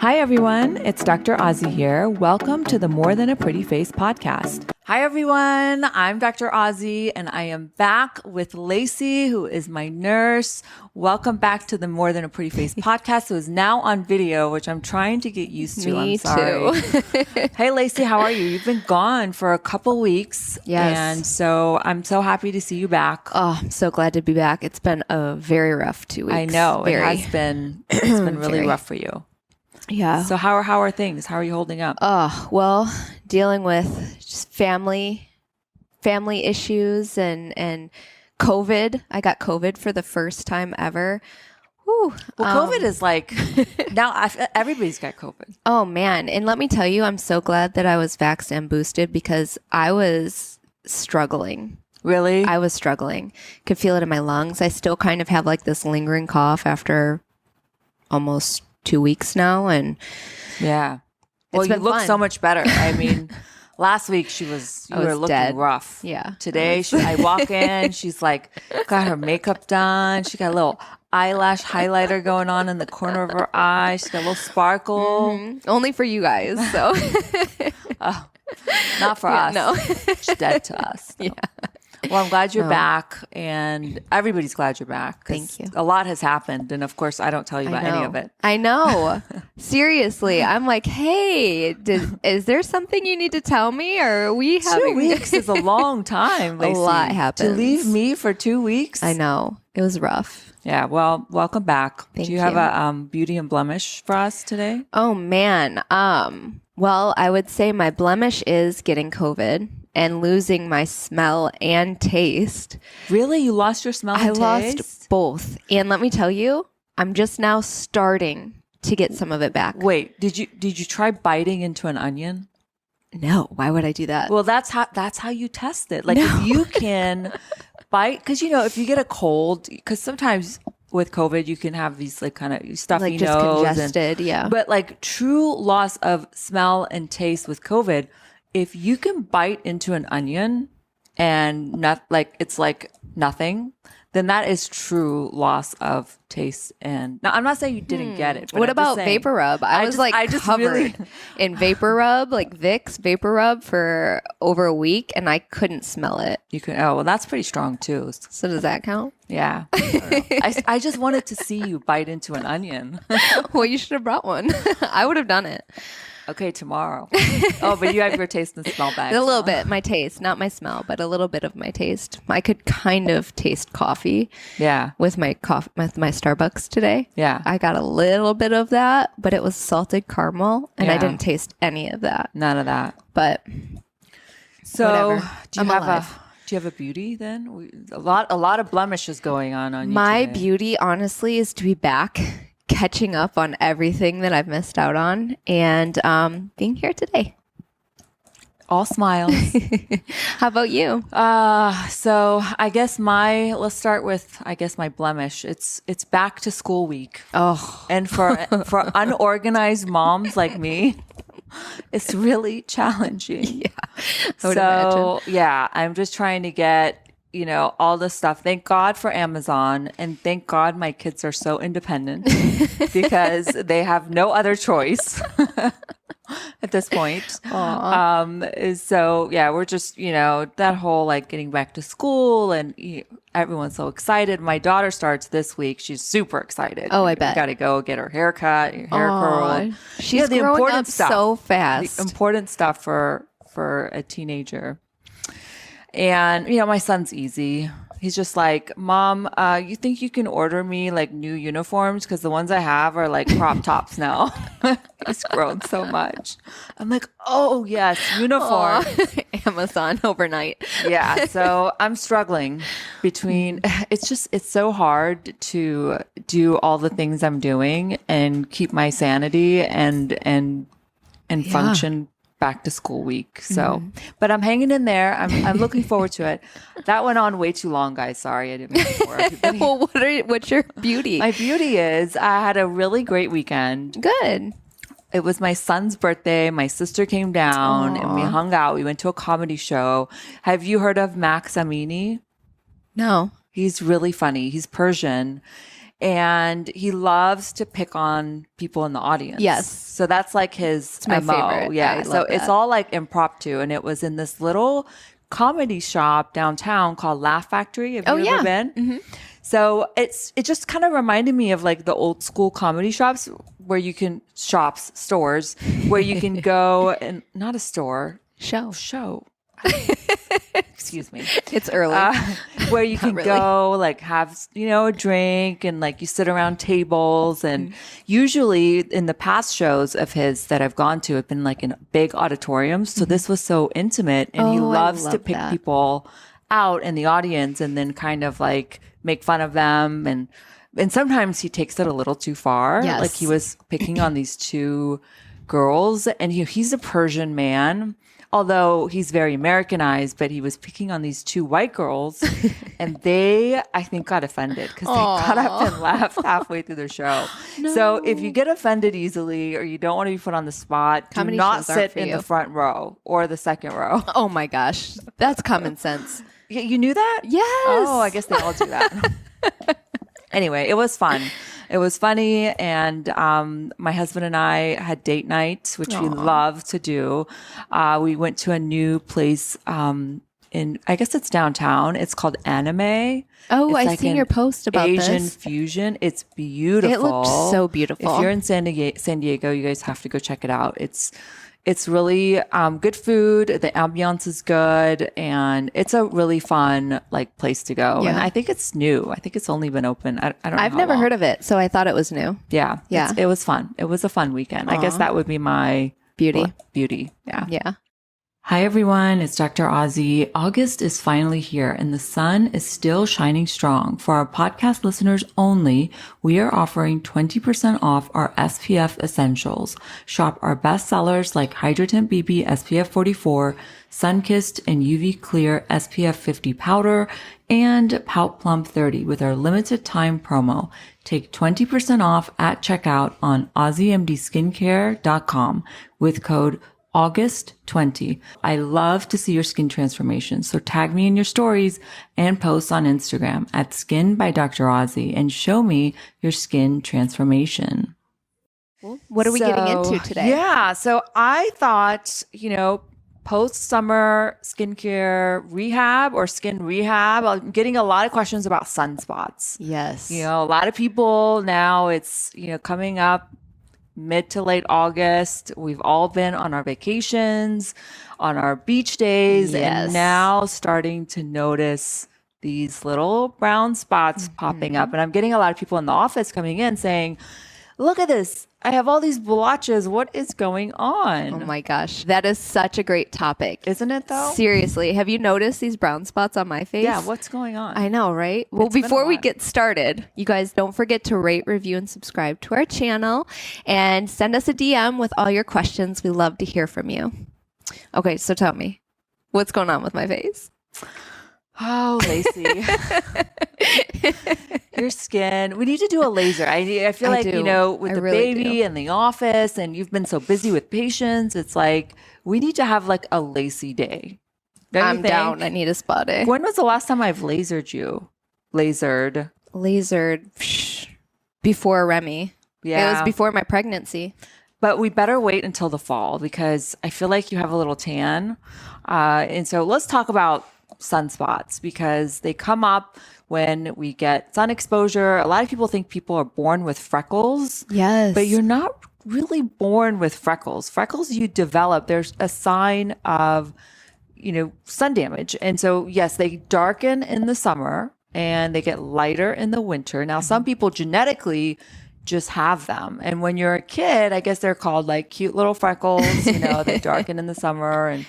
Hi, everyone. It's Dr. Azi here. Welcome to the More Than a Pretty Face podcast. Hi, everyone. I'm Dr. Azi, and I am back with Lacie, who is my nurse. Welcome back to the More Than a Pretty Face podcast. It is now on video, which I'm trying to get used to. Me I'm sorry. too. Hey, Lacie, how are you? You've been gone for a couple weeks. Yes. And so I'm so happy to see you back. Oh, I'm so glad to be back. It's been a very rough 2 weeks. I know. Very. It's been really Very. rough for you. Yeah. So how are things? How are you holding up? Oh, well, dealing with just family issues and COVID. I got COVID for the first time ever. Whew. Well, COVID is like, now everybody's got COVID. Oh, man. And let me tell you, I'm so glad that I was vaxxed and boosted because I was struggling. Really? I was struggling. Could feel it in my lungs. I still kind of have like this lingering cough after almost 2 weeks now. And yeah. Well, you look so much better. I mean, last week you were looking dead. rough. Yeah. Today I walk in, she's like got her makeup done. She got a little eyelash highlighter going on in the corner of her eye. She's got a little sparkle. Mm-hmm. Only for you guys. So Oh, not for us. No. She's dead to us. Yeah. Well, I'm glad you're back, and everybody's glad you're back. Thank you. A lot has happened, and of course, I don't tell you about any of it. I know. Seriously. I'm like, hey, is there something you need to tell me? Or are we having 2 weeks is a long time, Lacie. A lot happens. To leave me for 2 weeks? I know. It was rough. Yeah, well, welcome back. Thank Do you have a beauty and blemish for us today? Oh, man. Well, I would say my blemish is getting COVID and losing my smell and taste. Really? You lost your smell and taste? I lost both. And let me tell you, I'm just now starting to get some of it back. Wait, did you try biting into an onion? No. Why would I do that? Well, that's how you test it. Like if you can bite, because if you get a cold, because sometimes with COVID you can have these like kind of stuffy like just nose congested, yeah. But like true loss of smell and taste with COVID, if you can bite into an onion and not like it's like nothing, then that is true loss of taste. And now I'm not saying you didn't get it. But What I'm just about saying, Vapor Rub? I was covered really in Vapor Rub, like Vicks Vapor Rub for over a week, and I couldn't smell it. you can. Oh, well, that's pretty strong too. So does that count? Yeah. I just wanted to see you bite into an onion. Well, you should have brought one. I would have done it. Okay, tomorrow. Oh, but you have your taste and smell back. A little bit, my taste, not my smell, but a little bit of my taste. I could kind of taste coffee. Yeah. With my Starbucks today. Yeah. I got a little bit of that, but it was salted caramel, and I Yeah. didn't taste any of that. None of that. But So, whatever. do you I'm have alive. a beauty then? A lot of blemishes going on you My today. beauty, honestly, is to be back, catching up on everything that I've missed out on, and being here today. All smiles. How about you? So I guess let's start with my blemish. It's back to school week. Oh, And for unorganized moms like me, it's really challenging. yeah. I would So imagine. yeah, I'm just trying to get, all this stuff. Thank God for Amazon, and thank God my kids are so independent because they have no other choice at this point. So yeah, we're just, that whole like getting back to school, and everyone's so excited. My daughter starts this week. She's super excited. Oh, I bet. Got to go get her haircut, hair curl. She's the growing important up stuff. so fast. The important stuff for a teenager. And, my son's easy. He's just like, Mom, you think you can order me like new uniforms? Because the ones I have are like crop tops now. He's grown so much. I'm like, oh, yes, uniform. Amazon overnight. Yeah. So I'm struggling between, it's so hard to do all the things I'm doing and keep my sanity and function back to school week. So, but I'm hanging in there. I'm looking forward to it. That went on way too long, guys. Sorry, I didn't mean to bore everybody. Well, what's your beauty? My beauty is I had a really great weekend. Good. It was my son's birthday. My sister came down and we hung out. We went to a comedy show. Have you heard of Max Amini? No. He's really funny. He's Persian. and he loves to pick on people in the audience. Yes. So that's like his It's my MO. favorite. Yeah. I So love it's that. all like impromptu. And it was in this little comedy shop downtown called Laugh Factory. Have you ever been? Mm-hmm. So it just kind of reminded me of like the old school comedy shops where you can stores where you can go and not a store Show. Excuse me. It's early. Where you can really. go like have, a drink and like you sit around tables. And usually in the past shows of his that I've gone to have been like in big auditoriums. So this was so intimate and he Oh, I loves to love pick that. people out in the audience and then kind of like make fun of them. And sometimes he takes it a little too far. Yes. Like he was picking on these two girls and he's a Persian man. Although he's very Americanized, but he was picking on these two white girls and they, I think, got offended because they got up and left halfway through the show. So if you get offended easily or you don't want to be put on the spot, Comedy do not shows aren't sit for in you. the front row or the second row. Oh my gosh. That's common sense. You knew that? Yes. Oh, I guess they all do that. Anyway, it was fun. It was funny. And my husband and I had date night, which we love to do. We went to a new place I guess it's downtown. It's called Anime. Oh, It's I like seen an your post about Asian this. fusion. It's beautiful. It looked so beautiful. If you're in San Diego, you guys have to go check it out. It's really good food. The ambiance is good, and it's a really fun like place to go. Yeah. And I think it's new. I think it's only been open. I don't know. I've never heard of it, so I thought it was new. Yeah, Yeah. It was fun. It was a fun weekend. I guess that would be my Beauty. Beauty. Yeah. Yeah. Hi, everyone. It's Dr. Azi. August is finally here and the sun is still shining strong. For our podcast listeners only, we are offering 20% off our SPF essentials. Shop our best sellers like Hydrotent BB SPF 44, Sunkissed and UV Clear SPF 50 powder, and Pout Plump 30 with our limited time promo. Take 20% off at checkout on AziMDSkincare.com with code August 20. I love to see your skin transformation. So tag me in your stories and posts on Instagram at Skin by Dr. Azi and show me your skin transformation. What are we getting into today? Yeah. So I thought, post-summer skincare rehab or skin rehab. I'm getting a lot of questions about sunspots. Yes. A lot of people now it's, coming up mid to late August. We've all been on our vacations, on our beach days, Yes. and now starting to notice these little brown spots popping up. And I'm getting a lot of people in the office coming in saying, look at this. I have all these blotches. What is going on? Oh my gosh. That is such a great topic. Isn't it though? Seriously. Have you noticed these brown spots on my face? Yeah. What's going on? I know, right? Well, It's been a before we lot. get started, you guys don't forget to rate, review, and subscribe to our channel and send us a DM with all your questions. We love to hear from you. Okay, so tell me, what's going on with my face? Oh, Lacie. Your skin. We need to do a laser. I feel I like, do. with I the really baby do. and the office and you've been so busy with patients, it's like we need to have like a Lacie day. Don't you I'm think? down. I need a spa day. When was the last time I've lasered you? Lasered. Lasered before Remy. Yeah. It was before my pregnancy. But we better wait until the fall because I feel like you have a little tan. And so let's talk about sunspots because they come up when we get sun exposure. A lot of people think people are born with freckles, Yes. but you're not really born with freckles. Freckles you develop, there's a sign of, sun damage. And so, yes, they darken in the summer and they get lighter in the winter. Now, some people genetically just have them. And when you're a kid, I guess they're called like cute little freckles, they darken in the summer.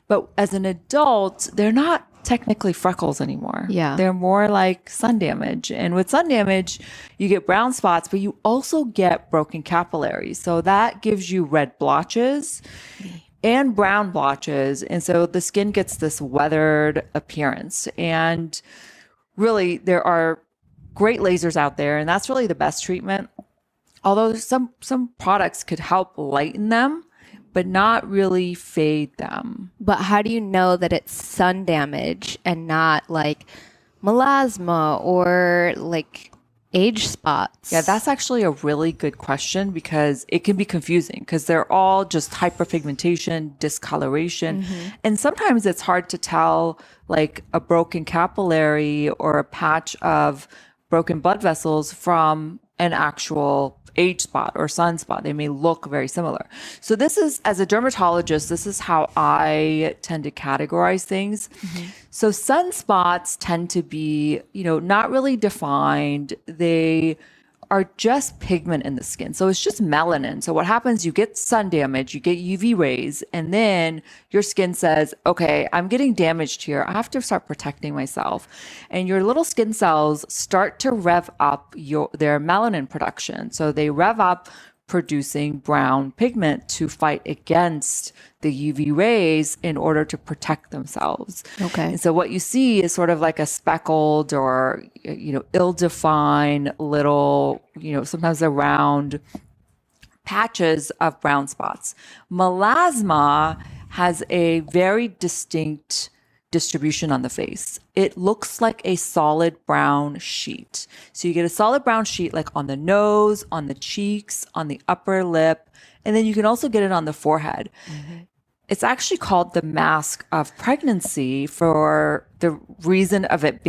But as an adult, they're not technically freckles anymore. Yeah. They're more like sun damage. And with sun damage, you get brown spots, but you also get broken capillaries. So that gives you red blotches and brown blotches. And so the skin gets this weathered appearance. And really, there are great lasers out there, and that's really the best treatment. Although some products could help lighten them, but not really fade them. But how do you know that it's sun damage and not like melasma or like age spots? Yeah, that's actually a really good question because it can be confusing because they're all just hyperpigmentation, discoloration. And sometimes it's hard to tell like a broken capillary or a patch of broken blood vessels from an actual age spot or sunspot. They may look very similar. So this is, as a dermatologist, this is how I tend to categorize things. So sunspots tend to be, not really defined. They are just pigment in the skin. So it's just melanin. So what happens, you get sun damage, you get UV rays, and then your skin says, okay, I'm getting damaged here. I have to start protecting myself. And your little skin cells start to rev up their melanin production. So they rev up producing brown pigment to fight against the UV rays in order to protect themselves. Okay. And so what you see is sort of like a speckled or, ill-defined little, sometimes they're round patches of brown spots. Melasma has a very distinct distribution on the face. It looks like a solid brown sheet. So you get a solid brown sheet like on the nose, on the cheeks, on the upper lip, and then you can also get it on the forehead. It's actually called the mask of pregnancy for the reason of it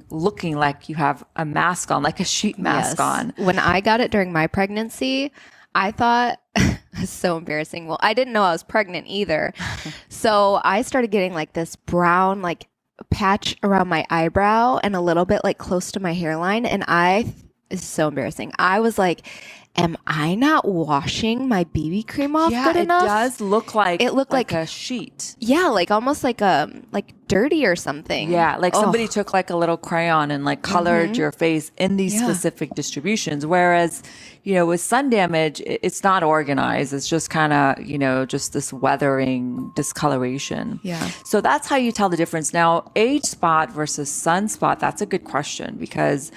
looking like you have a mask on, like a sheet mask on. When I got it during my pregnancy, I thought it's so embarrassing. Well, I didn't know I was pregnant either. So I started getting like this brown, like patch around my eyebrow and a little bit like close to my hairline. And it's so embarrassing. I was like, am I not washing my BB cream off good enough? It does look like it looked like a sheet. Yeah, like almost like dirty or something. Yeah, like somebody took like a little crayon and like colored your face in these specific distributions. Whereas, with sun damage, it's not organized. It's just kind of, just this weathering discoloration. Yeah. So that's how you tell the difference. Now, age spot versus sunspot, that's a good question because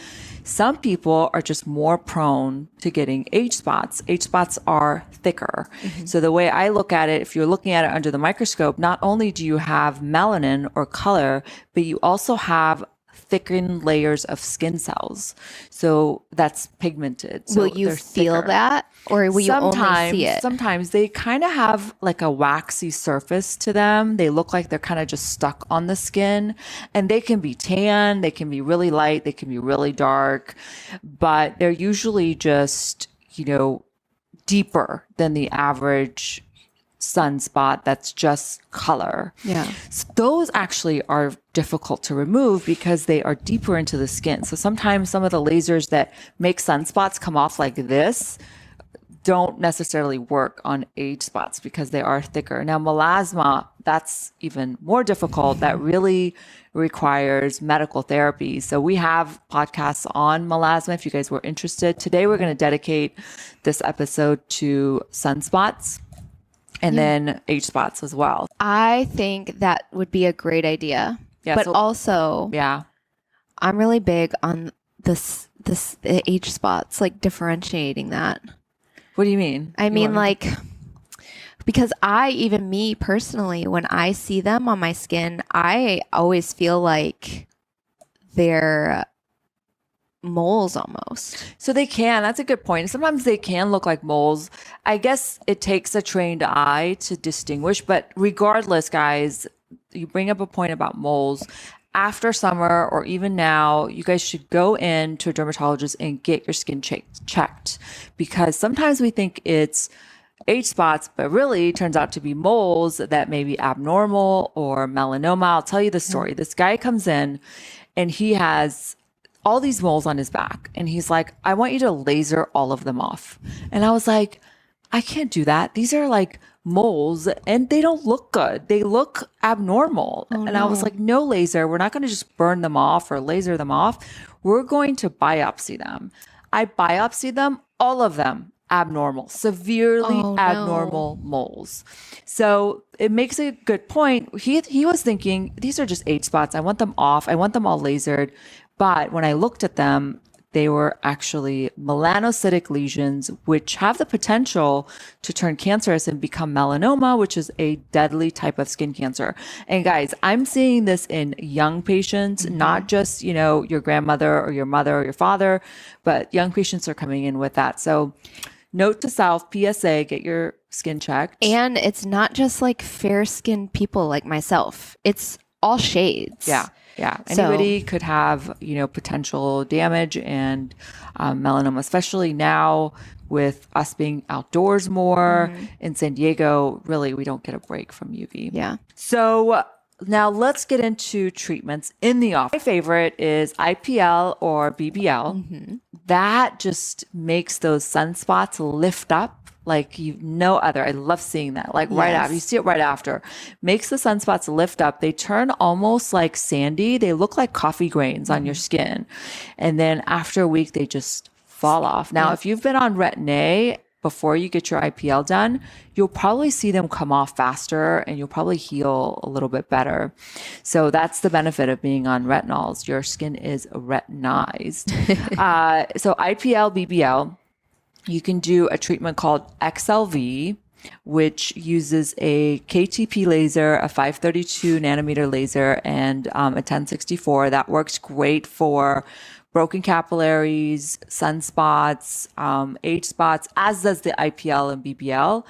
some people are just more prone to getting age spots. Age spots are thicker. So the way I look at it, if you're looking at it under the microscope, not only do you have melanin or color, but you also have thickened layers of skin cells. So that's pigmented. So will you feel thicker. That? Or will you only see it? Sometimes they kind of have like a waxy surface to them. They look like they're kind of just stuck on the skin, and they can be tan, they can be really light, they can be really dark, but they're usually just, deeper than the average sunspot that's just color. Yeah. So those actually are difficult to remove because they are deeper into the skin. So sometimes some of the lasers that make sunspots come off like this don't necessarily work on age spots because they are thicker. Now, melasma, that's even more difficult. That really requires medical therapy. So we have podcasts on melasma if you guys were interested. Today, we're going to dedicate this episode to sunspots and then age spots as well. I think that would be a great idea. Yeah, but also, I'm really big on the age spots, like differentiating that. What do you mean? I mean, because me personally, when I see them on my skin, I always feel like they're moles almost. So they can. That's a good point. Sometimes they can look like moles. I guess it takes a trained eye to distinguish. But regardless, guys, you bring up a point about moles. After summer or even now, you guys should go in to a dermatologist and get your skin checked because sometimes we think it's age spots, but really it turns out to be moles that may be abnormal or melanoma. I'll tell you the story. This guy comes in and he has all these moles on his back and he's like, I want you to laser all of them off. And I was like, I can't do that. These are like moles and they don't look good. They look abnormal. I was like, no laser. We're not going to just burn them off or laser them off. We're going to biopsy them. I biopsied them, all of them abnormal, severely abnormal moles. So it makes a good point. He was thinking, these are just age spots. I want them off. I want them all lasered. But when I looked at them, they were actually melanocytic lesions, which have the potential to turn cancerous and become melanoma, which is a deadly type of skin cancer. And guys, I'm seeing this in young patients, not just, your grandmother or your mother or your father, but young patients are coming in with that. So note to self, PSA, get your skin checked. And it's not just like fair skinned people like myself. It's all shades. Yeah. Anybody could have, potential damage and melanoma, especially now with us being outdoors more in San Diego. Really, we don't get a break from UV. Yeah. So now let's get into treatments in the office. My favorite is IPL or BBL. That just makes those sunspots lift up like no other. I love seeing that. Like right after, you see it right after. Makes the sunspots lift up. They turn almost like sandy. They look like coffee grains on your skin. And then after a week, they just fall off. Now, if you've been on Retin-A before you get your IPL done, you'll probably see them come off faster and you'll probably heal a little bit better. So that's the benefit of being on retinols. Your skin is retinized. So IPL, BBL, you can do a treatment called XLV, which uses a KTP laser, a 532 nanometer laser, and a 1064. That works great for broken capillaries, sunspots, age spots, as does the IPL and BBL.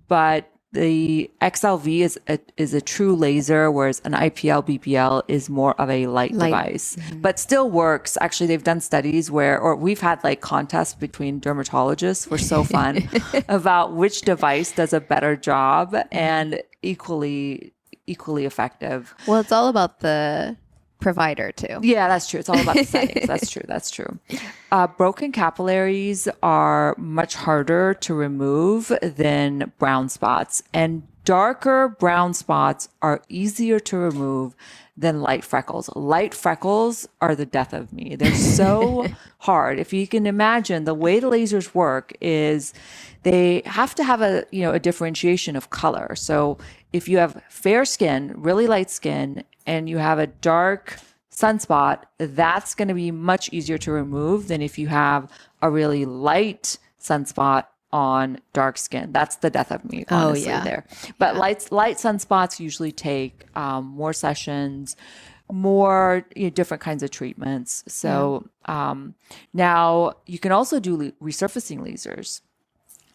But the XLV is a true laser, whereas an IPL BBL is more of a light device, but still works. Actually, they've done studies or we've had like contests between dermatologists. We're so fun about which device does a better job and equally effective. Well, it's all about the provider too. Yeah, that's true. It's all about the settings. That's true. Broken capillaries are much harder to remove than brown spots, and darker brown spots are easier to remove than light freckles. Light freckles are the death of me. They're so hard. If you can imagine, the way the lasers work is they have to have a differentiation of color. So if you have fair skin, really light skin, and you have a dark sunspot, that's going to be much easier to remove than if you have a really light sunspot on dark skin. That's the death of me, honestly, there. But light sunspots usually take more sessions, more different kinds of treatments. So now you can also do resurfacing lasers.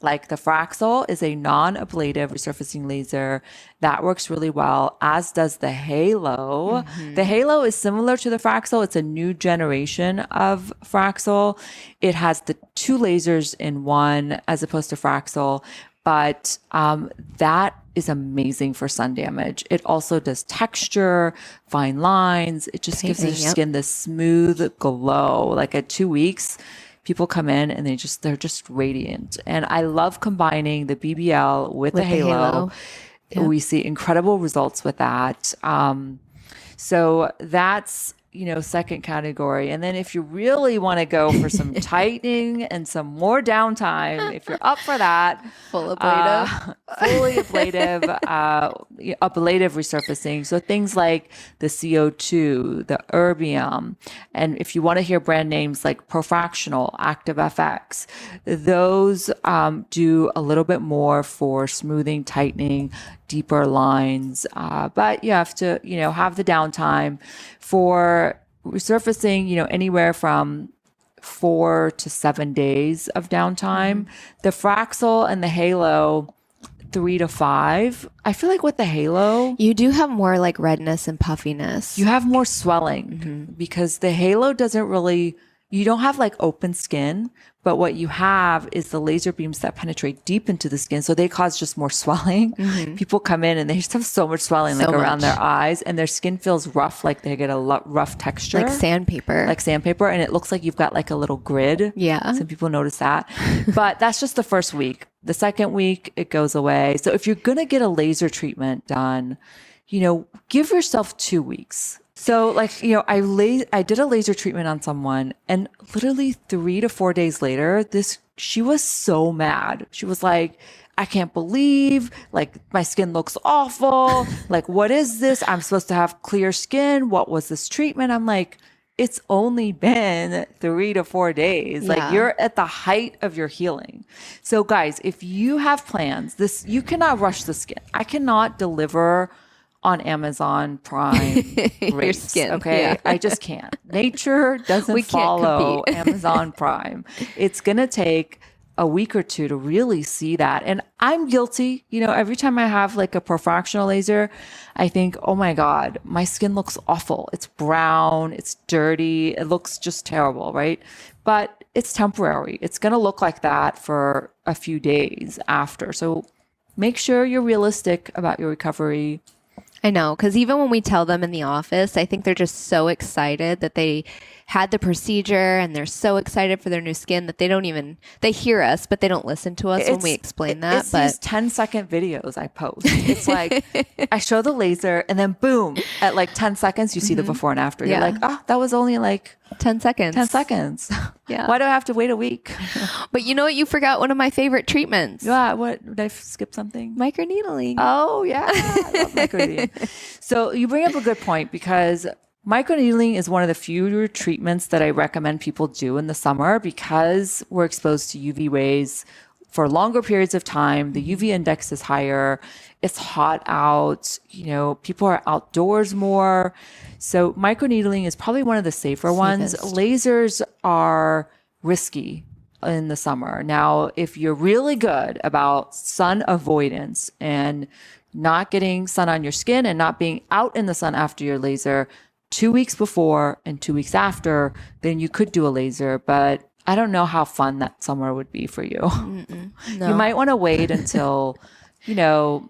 Like the Freckles is a non-ablative resurfacing laser that works really well, as does the Halo. The Halo is similar to the Freckles. It's a new generation of Freckles. It has the two lasers in one as opposed to Freckles, but that is amazing for sun damage. It also does texture, fine lines. It just gives your skin this smooth glow. Like at 2 weeks, people come in and they're just radiant. And I love combining the BBL with the Halo. Yeah. We see incredible results with that. So that's, second category. And then if you really want to go for some tightening and some more downtime, if you're up for that, fully ablative, ablative resurfacing. So things like the CO2, the Erbium, and if you want to hear brand names like Profractional, Active FX, those do a little bit more for smoothing, tightening, deeper lines. But you have to, have the downtime for resurfacing, anywhere from 4 to 7 days of downtime. The Freckles and the Halo, 3 to 5. I feel like with the Halo, you do have more like redness and puffiness. You have more swelling because the Halo doesn't really, you don't have like open skin, but what you have is the laser beams that penetrate deep into the skin. So they cause just more swelling. People come in and they just have so much swelling around their eyes, and their skin feels rough, like they get a rough texture. Like sandpaper. And it looks like you've got like a little grid. Yeah. Some people notice that. But that's just the first week. The second week, it goes away. So if you're going to get a laser treatment done, give yourself 2 weeks. So I did a laser treatment on someone, and literally 3 to 4 days later, she was so mad. She was like, I can't believe, like, my skin looks awful. Like, what is this? I'm supposed to have clear skin. What was this treatment? I'm like, it's only been 3 to 4 days. Yeah. Like you're at the height of your healing. So guys, if you have plans, you cannot rush the skin. I cannot deliver on Amazon Prime Your rates, skin. okay? Yeah. I just can't. Nature doesn't We can't follow compete. Amazon Prime. It's going to take a week or two to really see that. And I'm guilty. You know, every time I have like a perfractional laser, I think, oh my God, my skin looks awful. It's brown, it's dirty, it looks just terrible, right? But it's temporary. It's going to look like that for a few days after. So make sure you're realistic about your recovery. I know, because even when we tell them in the office, I think they're just so excited that they had the procedure and they're so excited for their new skin that they hear us, but they don't listen to us when we explain that. It's these 10-second videos I post. It's like I show the laser and then boom, at like 10 seconds, you see the before and after. You're like, oh, that was only like 10 seconds. 10 seconds. Yeah. Why do I have to wait a week? But you know what? You forgot one of my favorite treatments. Yeah. What? Did I skip something? Microneedling. Oh, yeah. I love microneedling. So you bring up a good point because microneedling is one of the fewer treatments that I recommend people do in the summer because we're exposed to UV rays for longer periods of time. The UV index is higher. It's hot out. You know, people are outdoors more. So microneedling is probably one of the safer ones. Lasers are risky in the summer. Now, if you're really good about sun avoidance and not getting sun on your skin and not being out in the sun after your laser 2 weeks before and 2 weeks after, then you could do a laser. But I don't know how fun that summer would be for you. No. You might want to wait until, you know,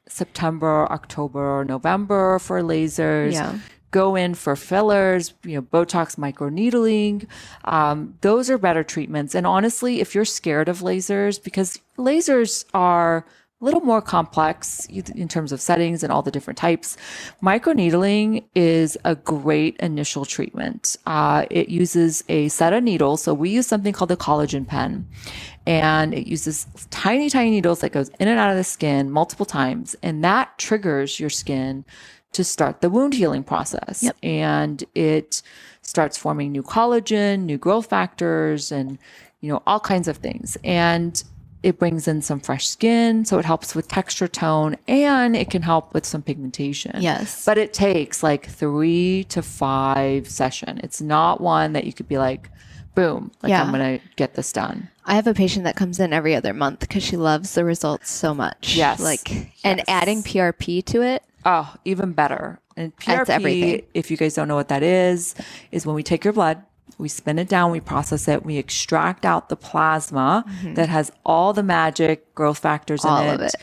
September, October, or November for lasers. Yeah. Go in for fillers, you know, Botox, microneedling. Those are better treatments. And honestly, if you're scared of lasers, because lasers are a little more complex in terms of settings and all the different types, microneedling is a great initial treatment. It uses a set of needles. So we use something called the collagen pen. And it uses tiny, tiny needles that goes in and out of the skin multiple times. And that triggers your skin to start the wound healing process. Yep. And it starts forming new collagen, new growth factors, and, you know, all kinds of things. And it brings in some fresh skin. So it helps with texture tone and it can help with some pigmentation. Yes. But it takes like 3 to 5 sessions. It's not one that you could be like, boom, like I'm going to get this done. I have a patient that comes in every other month because she loves the results so much. Yes. And adding PRP to it. Oh, even better. And That's everything. PRP, if you guys don't know what that is when we take your blood, we spin it down, we process it, we extract out the plasma that has all the magic growth factors in it. All of it.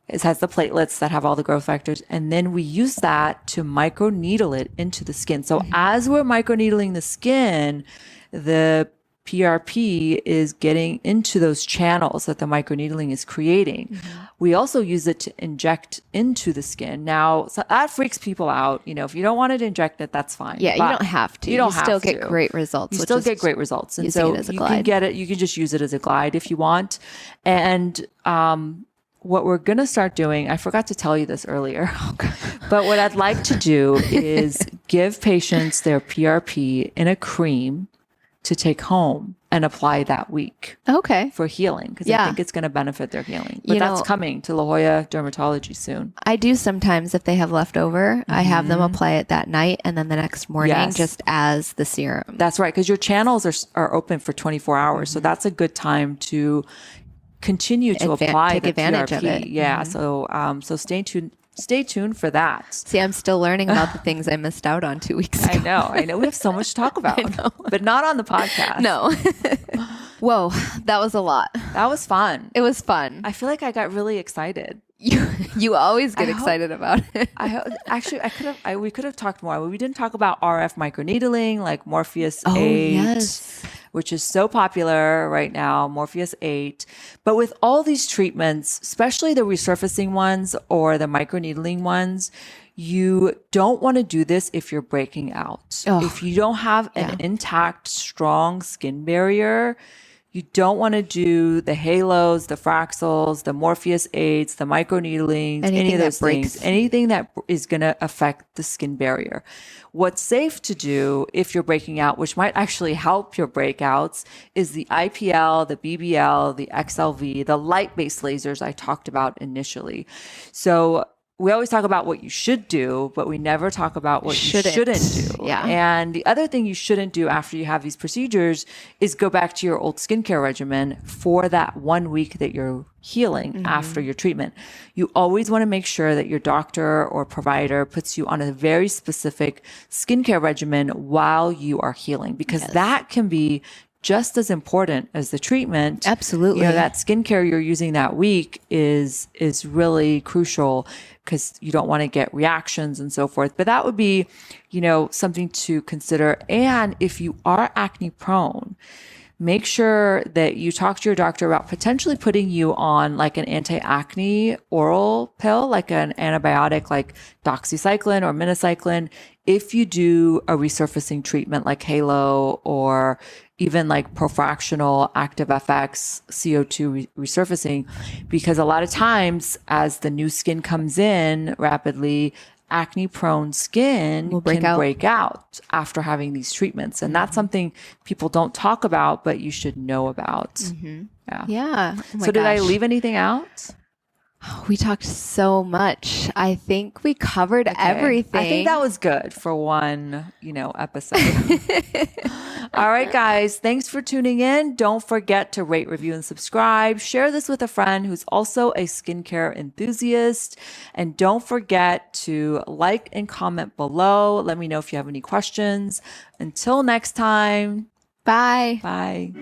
It has the platelets that have all the growth factors. And then we use that to microneedle it into the skin. So as we're microneedling the skin, the PRP is getting into those channels that the microneedling is creating. We also use it to inject into the skin. Now, so that freaks people out. You know, if you don't want to inject it, that's fine. Yeah, But you don't have to. You don't still have get to. great results. You still get great results. And using so it as a you glide. can get it. You can just use it as a glide if you want. And what we're going to start doing, I forgot to tell you this earlier, but what I'd like to do is give patients their PRP in a cream to take home and apply that week Okay. for healing because I think it's going to benefit their healing. But You that's know- coming to La Jolla Dermatology soon. I do sometimes if they have leftover, I have them apply it that night and then the next morning Yes. just as the serum. That's right, because your channels are open for 24 hours. So that's a good time to continue to apply take the advantage PRP. of it. Yeah, so stay tuned. Stay tuned for that. See, I'm still learning about the things I missed out on 2 weeks ago. I know. We have so much to talk about, but not on the podcast. No. Whoa, that was a lot. That was fun. It was fun. I feel like I got really excited. You always get I hope- excited about it. We could have talked more. We didn't talk about RF microneedling, like Morpheus 8, Oh, yes. which is so popular right now, Morpheus 8. But with all these treatments, especially the resurfacing ones or the microneedling ones, you don't want to do this if you're breaking out. Oh, if you don't have an intact, strong skin barrier, You don't want to do the halos, the Freckles, the Morpheus 8s, the microneedlings, any of those things. Anything that is going to affect the skin barrier. What's safe to do if you're breaking out, which might actually help your breakouts, is the IPL, the BBL, the XLV, the light-based lasers I talked about initially. So we always talk about what you should do, but we never talk about what you shouldn't do. Yeah. And the other thing you shouldn't do after you have these procedures is go back to your old skincare regimen for that 1 week that you're healing after your treatment. You always want to make sure that your doctor or provider puts you on a very specific skincare regimen while you are healing, because that can be just as important as the treatment. Absolutely. You know, that skincare you're using that week is really crucial, because you don't want to get reactions and so forth. But that would be, you know, something to consider. And if you are acne prone, make sure that you talk to your doctor about potentially putting you on like an anti-acne oral pill, like an antibiotic like doxycycline or minocycline, if you do a resurfacing treatment like Halo, or even like profractional active FX CO2 resurfacing, because a lot of times as the new skin comes in rapidly, acne prone skin can break out after having these treatments. And that's something people don't talk about, but you should know about. Yeah. Oh my so did I gosh. leave anything out? We talked so much. I think we covered everything. I think that was good for one, episode. All right, guys. Thanks for tuning in. Don't forget to rate, review, and subscribe. Share this with a friend who's also a skincare enthusiast. And don't forget to like and comment below. Let me know if you have any questions. Until next time. Bye. Bye.